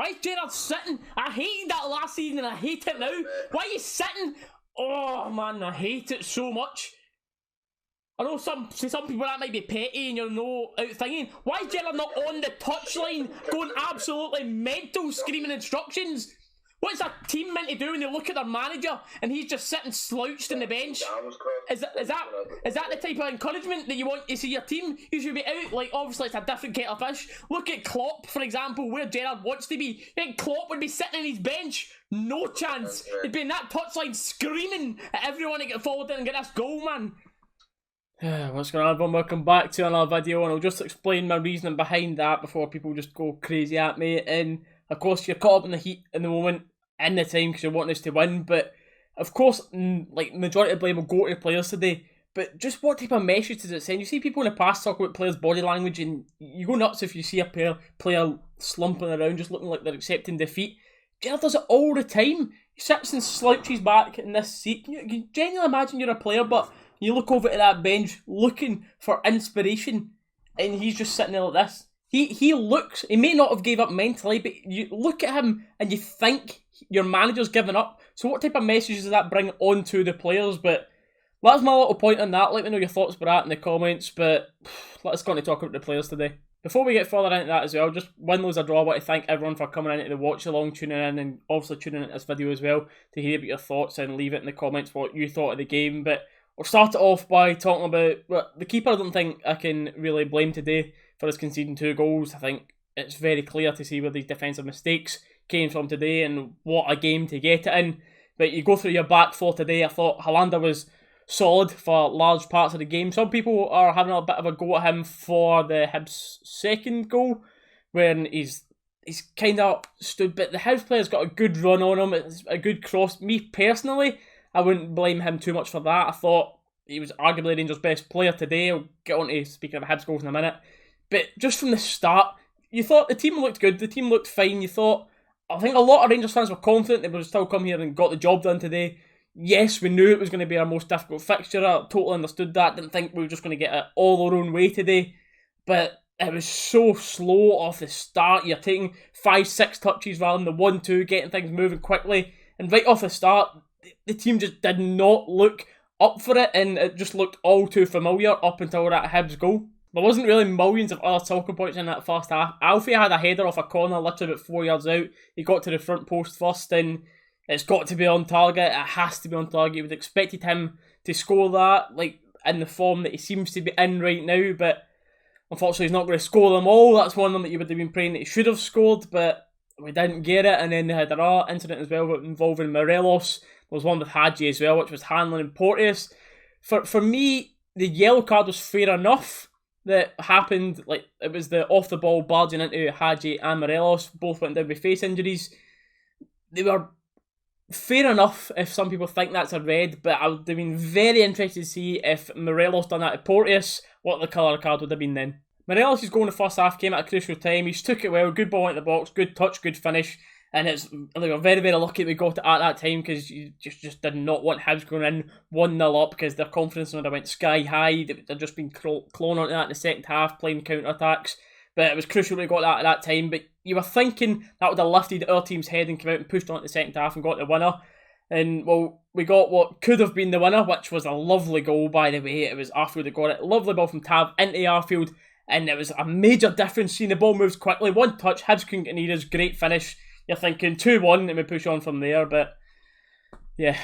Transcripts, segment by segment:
Why is Gerrard sitting? I hated that last season and I hate it now. Why are you sitting? Oh man, I hate it so much. I know some people that might be petty and you're no out thinking. Why is Gerrard not on the touchline going absolutely mental, screaming instructions? What's a team meant to do when they look at their manager and he's just sitting slouched in the bench? Is that the type of encouragement that you want to see your team? You should be out. Like, obviously it's a different kettle of fish. Look at Klopp, for example, where Gerrard wants to be. You think Klopp would be sitting in his bench? No chance. He'd be in that touchline screaming at everyone to get forward in and get this goal, man. What's going on, everyone? Welcome back to another video, and I'll just explain my reasoning behind that before people just go crazy at me. And of course, you're caught up in the heat in the moment, in the time, because you're wanting us to win. But of course, like, majority of blame will go to the players today. But just what type of message does it send? You see people in the past talk about players' body language, and you go nuts if you see a player slumping around, just looking like they're accepting defeat. Gerrard does it all the time. He sits and slouches back in this seat. You can genuinely imagine you're a player, but you look over to that bench looking for inspiration, and he's just sitting there like this. He looks, he may not have gave up mentally, but you look at him and you think your manager's given up. So what type of message does that bring onto the players? But that's my little point on that. Let me know your thoughts about that in the comments, but let's go on to talk about the players today. Before we get further into that as well, just win, lose or draw, I want to thank everyone for coming into the watch along, tuning in, and obviously tuning into this video as well to hear about your thoughts and leave it in the comments what you thought of the game. But we'll start it off by talking about, well, the keeper. I don't think I can really blame today for us conceding 2 goals. I think it's very clear to see where these defensive mistakes came from today and what a game to get it in. But you go through your back four today, I thought Helander was solid for large parts of the game. Some people are having a bit of a go at him for the Hibs second goal, when he's kind of stood, but the Hibs player's got a good run on him. It's a good cross. Me personally, I wouldn't blame him too much for that. I thought he was arguably Rangers' best player today. I'll get on to speaking of Hibs goals in a minute. But just from the start, you thought the team looked good. The team looked fine. You thought, I think a lot of Rangers fans were confident they would still come here and got the job done today. Yes, we knew it was going to be our most difficult fixture. I totally understood that. Didn't think we were just going to get it all our own way today. But it was so slow off the start. You're taking 5-6 touches rather than the 1-2, getting things moving quickly. And right off the start, the team just did not look up for it, and it just looked all too familiar up until that Hibs goal. There wasn't really millions of other talking points in that first half. Alfie had a header off a corner literally about 4 yards out. He got to the front post first, and it's got to be on target. It has to be on target. You would have expected him to score that, like, in the form that he seems to be in right now, but unfortunately he's not going to score them all. That's one of them that you would have been praying that he should have scored, but we didn't get it. And then they had another incident as well involving Morelos. There was one with Hadji as well, which was Hanlon and Porteous. For me, the yellow card was fair enough that happened. Like, it was the off the ball barging into Hadji and Morelos. Both went down with face injuries. They were fair enough if some people think that's a red, but I would have been very interested to see if Morelos done that to Porteous, what the colour card would have been then. Morelos' goal in the first half came at a crucial time. He's took it well, good ball into the box, good touch, good finish, and it's, like, we're very, very lucky we got it at that time, because you just did not want Hibs going in 1-0 up, because their confidence would have went sky high. They'd just been clone onto that in the second half, playing counter-attacks. But it was crucial we got that at that time. But you were thinking that would have lifted our team's head and come out and pushed on to the second half and got the winner. And, well, we got what could have been the winner, which was a lovely goal, by the way. It was Arfield that got it. Lovely ball from Tav into Arfield. And it was a major difference seeing the ball moves quickly. One touch, Hibs couldn't get near us. Great finish. You're thinking 2-1 and we push on from there. But, yeah.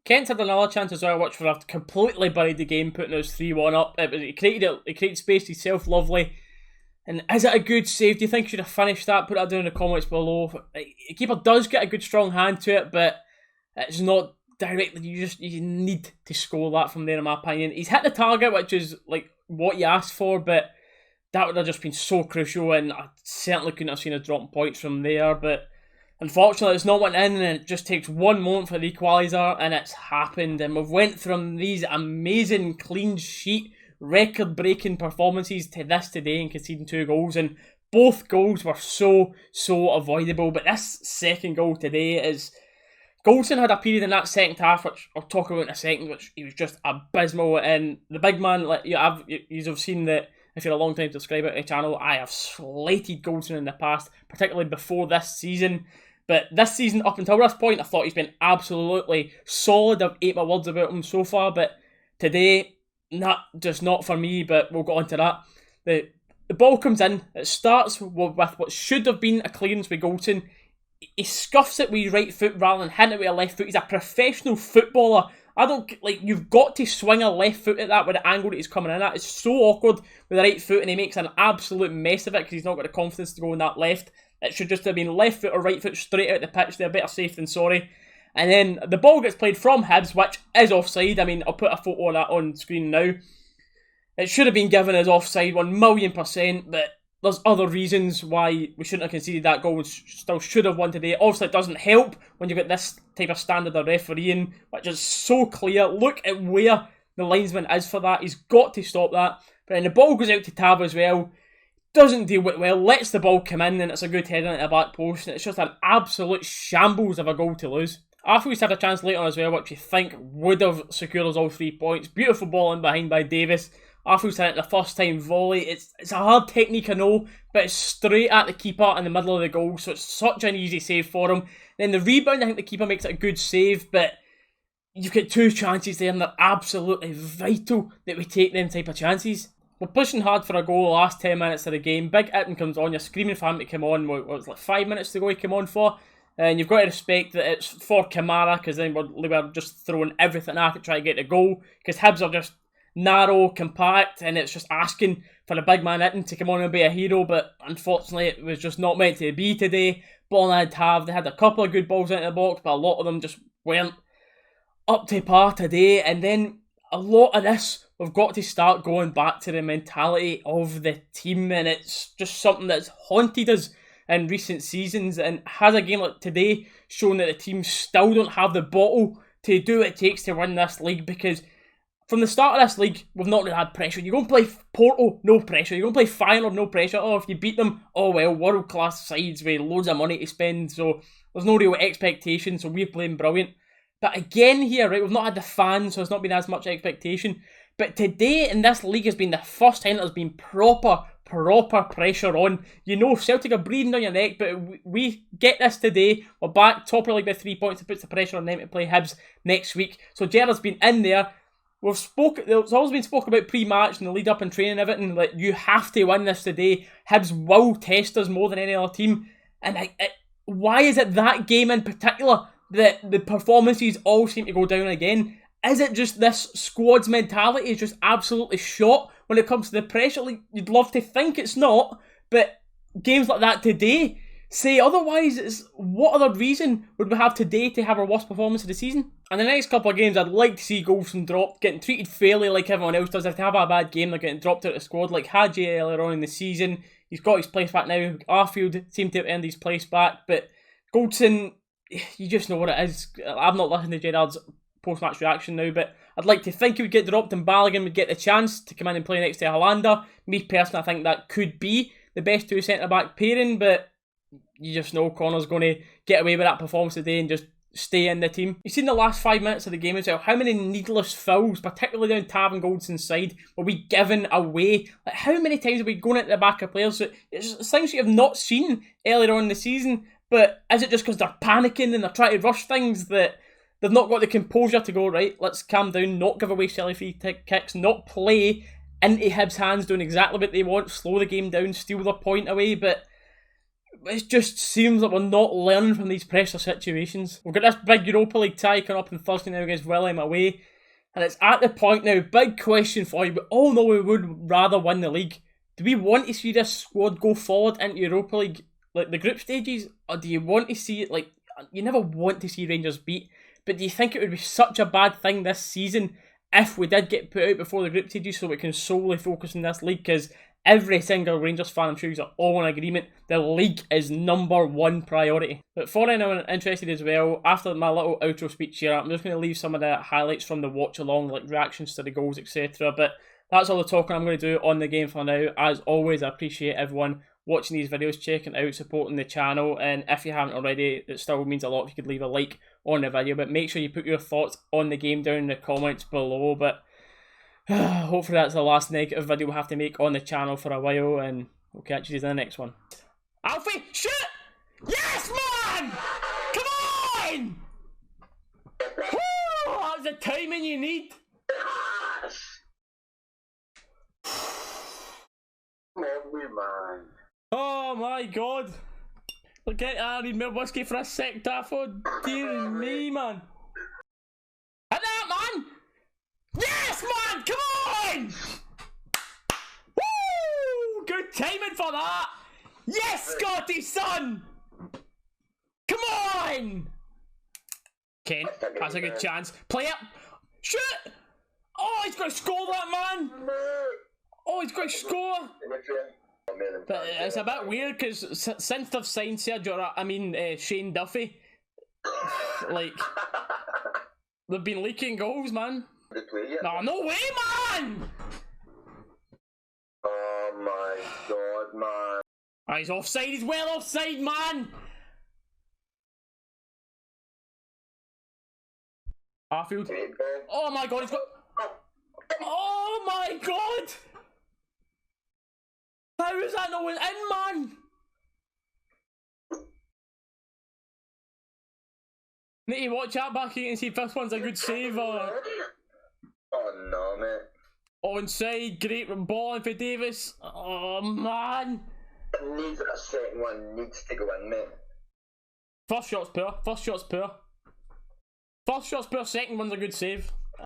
Kent had another chance as well, which would have completely buried the game, putting us 3-1 up. He created space himself, lovely. And is it a good save? Do you think he should have finished that? Put that down in the comments below. The keeper does get a good strong hand to it, but it's not directly. You need to score that from there, in my opinion. He's hit the target, which is like what you asked for, but that would have just been so crucial, and I certainly couldn't have seen a drop in points from there. But unfortunately, it's not went in, and it just takes one moment for the equaliser, and it's happened. And we've went from these amazing clean sheet, record-breaking performances to this today and conceding 2 goals, and both goals were so avoidable. But this second goal today is... Goldson had a period in that second half, which I'll talk about in a second, which he was just abysmal, and the big man, like, you've seen that if you're a long time subscriber to the channel, I have slated Goldson in the past, particularly before this season. But this season, up until this point, I thought he's been absolutely solid. I've ate my words about him so far, but today, just not for me, but we'll get on to that. The ball comes in, it starts with what should have been a clearance with Goldson. He scuffs it with his right foot rather than hitting it with a left foot. He's a professional footballer. You've got to swing a left foot at that with the angle that he's coming in at. It's so awkward with the right foot, and he makes an absolute mess of it because he's not got the confidence to go on that left. It should just have been left foot or right foot straight out the pitch. They're better safe than sorry. And then the ball gets played from Hibs, which is offside. I mean, I'll put a photo of that on screen now. It should have been given as offside 1,000,000%, but there's other reasons why we shouldn't have conceded that goal. We still should have won today. Obviously, it doesn't help when you've got this type of standard of refereeing, which is so clear. Look at where the linesman is for that. He's got to stop that. But then the ball goes out to Tab as well. Doesn't deal with it well. Lets the ball come in, and it's a good header at the back post. And it's just an absolute shambles of a goal to lose. Afterwards, had a chance later on as well, which you think would have secured us all 3 points. Beautiful ball in behind by Davis. Afterwards, hit it the first time volley. It's a hard technique, I know, but it's straight at the keeper in the middle of the goal, so it's such an easy save for him. Then the rebound, I think the keeper makes it a good save, but you've got 2 chances there, and they're absolutely vital that we take them type of chances. We're pushing hard for a goal the last 10 minutes of the game. Big Itten comes on, you're screaming for him to come on. What was it, like 5 minutes to go he came on for? And you've got to respect that it's for Kamara, because then we're just throwing everything at it, trying to get the goal, because Hibs are just narrow, compact, and it's just asking for the big man Itten to come on and be a hero, but unfortunately it was just not meant to be today. Ball had they had a couple of good balls into the box, but a lot of them just weren't up to par today. And then a lot of this, we've got to start going back to the mentality of the team, and it's just something that's haunted us in recent seasons, and has a game like today shown that the team still don't have the bottle to do what it takes to win this league, because from the start of this league, we've not really had pressure. You go and play Porto, no pressure. You go and play Feyenoord, no pressure. Oh, if you beat them, oh well, world-class sides with loads of money to spend, so there's no real expectation, so we're playing brilliant. But again here, right, we've not had the fans, so it's not been as much expectation. But today in this league has been the first time there's been proper pressure on. You know, Celtic are breathing down your neck, but we get this today. We're back, top of the league by 3 points. It puts the pressure on them to play Hibs next week. So Gers been in there. There's always been spoken about pre-match and the lead up and training and everything. Like, you have to win this today. Hibs will test us more than any other team. And why is it that game in particular that the performances all seem to go down again? Is it just this squad's mentality is just absolutely shot when it comes to the pressure? Like, you'd love to think it's not, but games like that today say otherwise. What other reason would we have today to have our worst performance of the season? And the next couple of games, I'd like to see Goldson dropped, getting treated fairly like everyone else does. If they have a bad game, they're getting dropped out of the squad like Hadji earlier on in the season. He's got his place back now. Arfield seemed to have earned his place back, but Goldson, you just know what it is. I've not listened to Gerard's post-match reaction now, but I'd like to think he would get dropped and Balogun would get the chance to come in and play next to Hollander. Me personally, I think that could be the best 2 centre-back pairing, but you just know Connor's going to get away with that performance today and just stay in the team. You've seen the last 5 minutes of the game as well. How many needless fouls, particularly down Tav and Goldson's side, were we given away? Like, how many times are we going into the back of players? It's things you have not seen earlier on in the season, but is it just because they're panicking and they're trying to rush things that they've not got the composure to go, right, let's calm down, not give away silly free kicks, not play into Hibs' hands, doing exactly what they want, slow the game down, steal their point away, but it just seems like we're not learning from these pressure situations. We've got this big Europa League tie coming up on Thursday now against William away, and it's at the point now, big question for you, we all know we would rather win the league. Do we want to see this squad go forward into Europa League, like the group stages, or do you want to see it, like, you never want to see Rangers beat, but do you think it would be such a bad thing this season if we did get put out before the group stages so we can solely focus on this league? Because every single Rangers fan, I'm sure you're all in agreement, the league is number 1 priority. But for anyone interested as well, after my little outro speech here, I'm just going to leave some of the highlights from the watch along, like reactions to the goals, etc. But that's all the talking I'm going to do on the game for now. As always, I appreciate everyone watching these videos, checking out, supporting the channel, and if you haven't already, it still means a lot if you could leave a like on the video. But make sure you put your thoughts on the game down in the comments below. But Hopefully that's the last negative video we have to make on the channel for a while, and we'll catch you in the next one. Alfie, shoot! Yes, man! Come on! Woo! That's the timing you need. Lovely, man. Oh my god. Look at I need more whiskey for a sec, Daffo. Dear me, man. Hit that, man! Yes, man! Come on! Woo! Good timing for that! Yes, Scotty, son! Come on! Ken, that's a good chance. Play it! Shoot! Oh, he's going to score that, man! Oh, he's going to score! But it's a bit weird because since they've signed Shane Duffy, like, they've been leaking goals, man. No, no way, man! Oh my god, man. Oh, he's offside, he's well offside, man! Arfield. Oh my god, he's got... Oh my god! How is that not in, man? Need to watch that back again and see if this one's a good save or... Oh no, mate. Onside, great ball for Davis. Oh man. Needs a second one, needs to go in, mate. First shot's poor, first shot's poor. First shot's poor, second one's a good save.